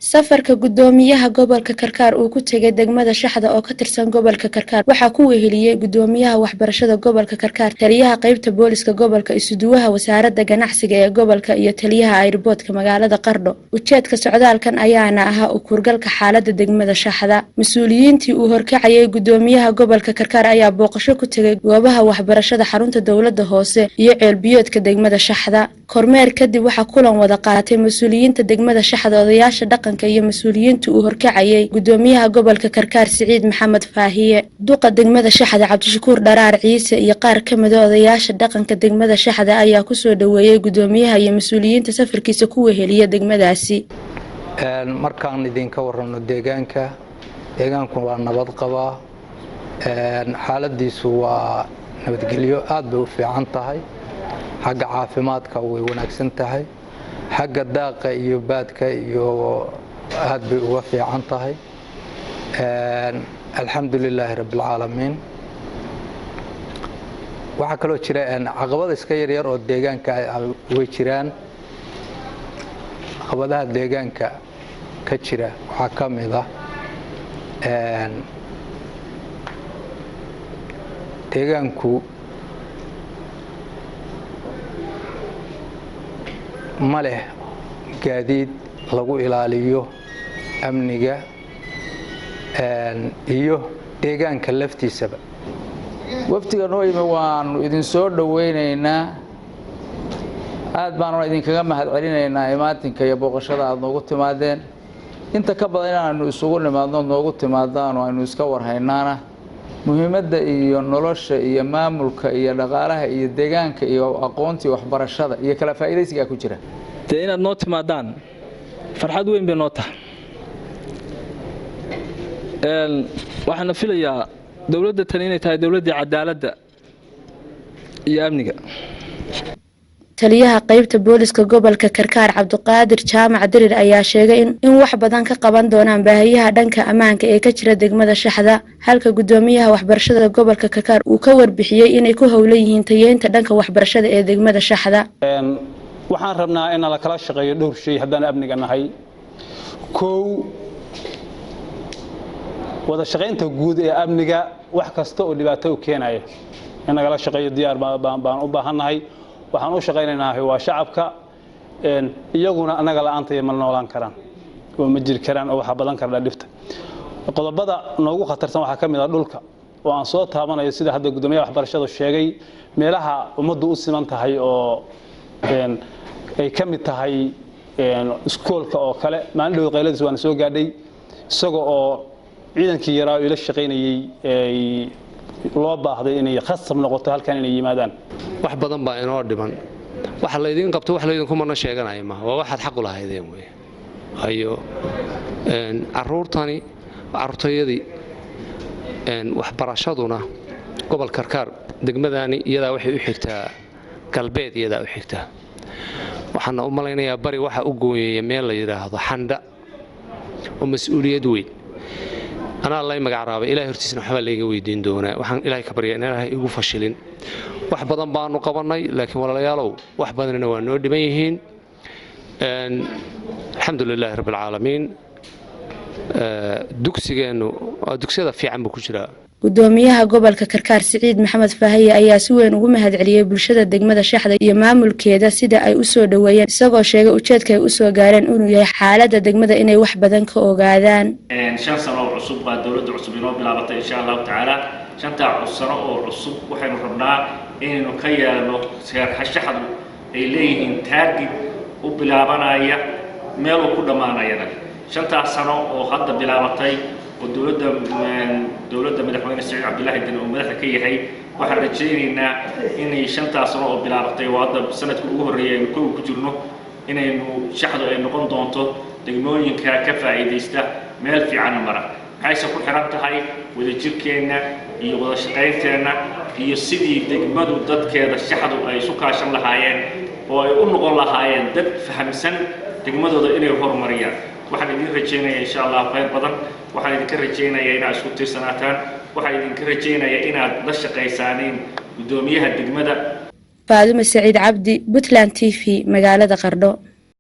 safarka gudoomiyaha gobolka Karkaar uu ku tagay degmada Shaxda oo ka tirsan gobolka Karkaar waxa ku weheliyay gudoomiyaha waxbarashada gobolka Karkaar taliyaha qaybta booliska gobolka isuduwaha wasaaradda ganacsiga ee gobolka iyo taliyaha airportka magaalada Qardho ujeedka socdaalkan ayaana ahaa u kurgalka xaaladda degmada Shaxda mas'uuliyiintii uu horkacayay gudoomiyaha gobolka Karkaar ayaa booqasho ku tagay goobaha waxbarashada xarunta dawladda hoose iyo ceelbiyoodka degmada Shaxda kormeer kadib waxa kulan wada qaatay mas'uuliyiinta degmada Shaxda odayaasha dhaqanka iyo mas'uuliyiinta uu horkacayay gudoomiyaha gobolka Karkaar Siciid Maxamed Faahiye duqa degmada Shaxda Cabdishakuur Dharaar Ciise iyo qaar ka mid ah odayaasha dhaqanka degmada Shaxda ayaa ku soo dhaweeyay gudoomiyaha iyo mas'uuliyiinta safarkiisa ku weheliya degmadaasi markaan idinka warrano deegaanku waa nabad qaba xaaladiisu waa nabadgelyo aad bay u fiican tahay xagga caafimaadka way wanaagsan tahay xagga daaqa iyo baadka iyo aad bay uga fiican tahay alxamdulilaahi rabbil caalamiin waxa kaloo jira caqabado iska yar oo deegaanka way jiraan caqabadaha deegaanka ka jira waxa ka mid ah deegaanku ma leh gaadiid lagu ilaaliyo amniga iyo deegaanka laftiisaba waftiga noo yimi waanu idin soo dhaweynaynaa aad baanu idinkaga mahadcelinaynaa imaatinka iyo booqashada aad noogu timaadeen inta ka badan inaanu isugu nimaadno noogu timaadaan oo aynu iska warhaynaana muhiimadda iyo nolosha iyo maamulka iyo dhaqaalaha iyo deegaanka iyo aqoonta waxbarashada iyo kala faa'iideysiga ku jira inaad noo timaadaan farxad weyn bay noo tahay waxaan filayaa dawladda tan inay tahay dawladda cadaaladda iyo amniga taliyaha qaybta booliska gobolka Karkaar Cabdiqaadir Jaamac Dirir ayaa sheegay in wax badan ka qaban doonaan baahiyaha dhanka ammaanka ee ka jira degmada Shaxda halka gudoomiyaha waxbarashada gobolka Karkaar uu ka warbixiyay inay ku howlan yihiin tayeynta dhanka waxbarashada ee degmada Shaxda waxaan rabnaa in la kala shaqeeyo dhowr shay haddaan amniga nahay wada shaqeynta guud ee amniga wax kasta oo dhibaato u keenaya in nagala shaqeeyo diyaar baan u baahanahay waxaan u shaqeynaynaa waa shacabka iyaguna anaga la'aantay ma noolaan karaan oo ma jiri karaan oo waxa badan kara dhibta qodobada noogu khatarsan waxa ka mid ah dhulka oo aan soo taabanayo sida hadda gudoomiyaha waxbarashada sheegay meelaha ummaddu u siman tahay oo ay ka mid tahay iskoolka oo kale maalin dhow qayladiis waan soo gaadhay isagoo oo ciidankii yaraa ila shaqeynayay loo baahday inay khasab noqoto halkan inay yimaadaan wax badan baa inoo dhiman waxa la idin qabto wax la idin kuma sheeganay ma waa waxaad xaq u lahaydeen way hayo aruurtani artayadii waxbarashaduna gobol Karkaar degmadani iyada waxay u xigtaa galbeed iyada u xigtaa waxaan u malaynayaa bari waxa u gooyay meel la yiraahdo Xandha oo mas'uuliyad weyn أنا الله يمجعرابي إلهي هرتيسنا حبل ليجي ويدين دونا وحن إلهي كبري أنا إلهي يجوا فشلين واحد بدن بانو قبرناي لكن ولا يالو واحد بدن نوانو دميهين الحمد لله رب العالمين دوكسيدا في عم بكشرة gudoomiyaha gobolka Karkaar Siciid Maxamed Faahiye ayaa si weyn ugu mahadceliyay bulshada degmada Shaxda iyo maamulkeeda sida ay u soo dhaweeyeen isagoo sheegay ujeedka ay u soo gaareen inuu yahay xaaladda degmada inay wax badan ka ogaadaan shan sano oo cusub baa dawladda cusub inoo bilaabatay insha Allah taala shanta sano oo cusub waxaynu rabnaa inaynu ka yeelno Shaxdu ay leeyihiin taarget u bilaabanaya meel uu ku dhamaanayana shanta sano oo hadda bilaabatay ودولة مدحوين السعيد عبد الله الدين ومدحه كيهي waxaan rajaynaynaa inay shantaas sano oo bilaabatay wada sanadkii ugu horeeyay ku jirno inaynu Shaxdu ay noqon doonto degmooyinka ka faa'iideysta meel fiican mara waxay ku xiran tahay wadajirkeena iyo wada shaqeynteena iyo sidii degmadu dadkeeda Shaxdu ay isu kaashan lahaayeen oo ay u noqon lahaayeen dad fahamsan degmadooda inay horumariyaan waxaan idin rajaynayaa insha Allah khayr badan waxaan idin rajaynayaa inaad isku tiirsanaataan waxaan idin rajaynayaa inaad la shaqaysaaniin gudoomiyaha degmada Faadumo Saciid Cabdi Puntland TV magaalada Qardho